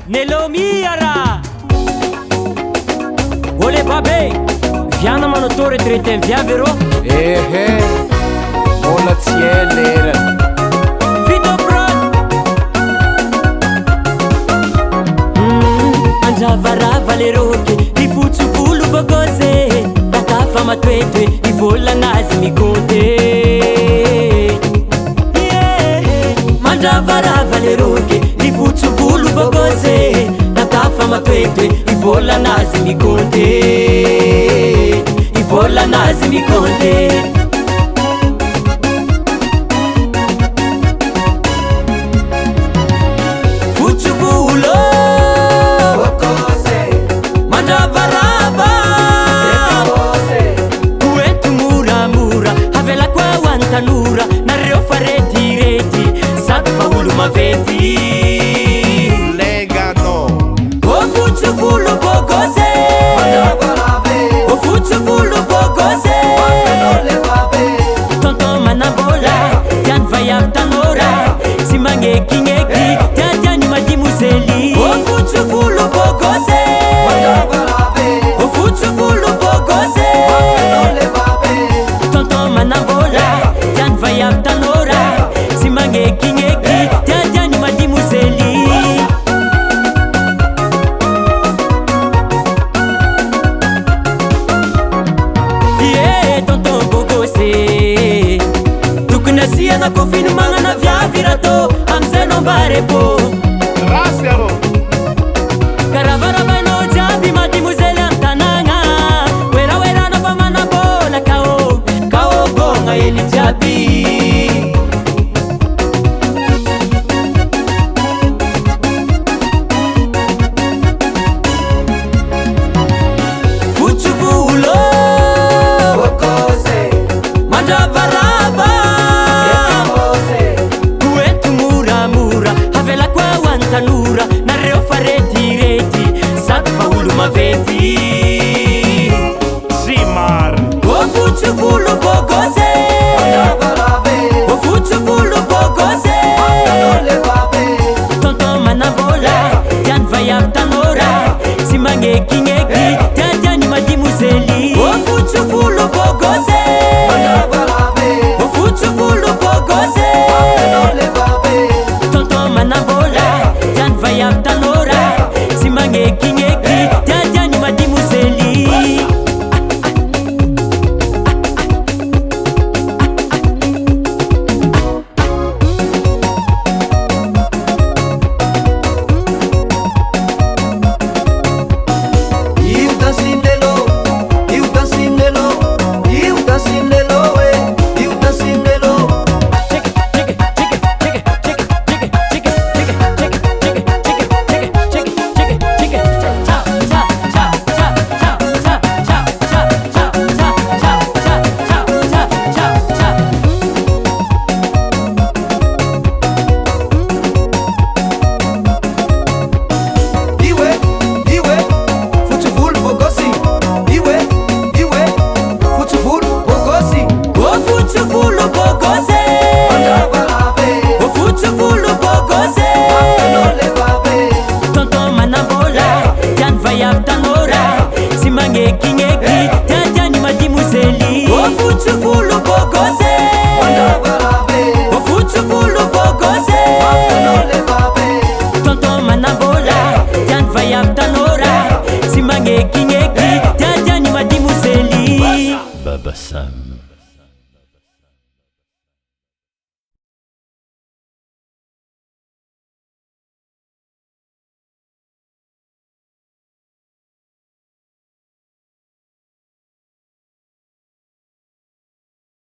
Nelomiara Ole babe Viana manotô retraité viavy rô mbola tsy elera Fitobrod Andravarava le roke Ifotsovolo bogose Takafa matoetoe Ivolagnazy mikonte Mandravarava le roke Ifotsovolo bogose Takafa matoetoe Ivolagnazy mikonte Ivolagnazy mikonte Tanura, narreo fareti Sat faulu maveti Legano O fuccio vulu bogose O fuccio vulu bogose Tonton manabola Tian vayam tanora Si mangeki Tian madi museli O fuccio vulu bogose O fuccio vulu bogose Tonton manabola Vayam tanora Si mangeki Tiani madi museli Tonton bogose Tukuna siya na kofinu mga na viavirato Amse non barepo Gracias Karavara bano jabi madi museli antananga Wera na pamana bola Kao gonga eli jabi Tanura, narreo fareti Sat faulu maveti Simar O fuccio vulu bogose O fuccio vulu bogose Tonton manabola Tian vayam tanora Si mangeki Tiani madi museli O fuccio vulu bogose O fuccio vulu bogose Tonton manabola Tian vayam tanora Si mangeki Tiani madi museli Tiani madi museli O fuccio vulu bogose O fuccio vulu bogose Tonton manabola Tian vayam tanora Si mangeki Tiani madi museli Baba Sam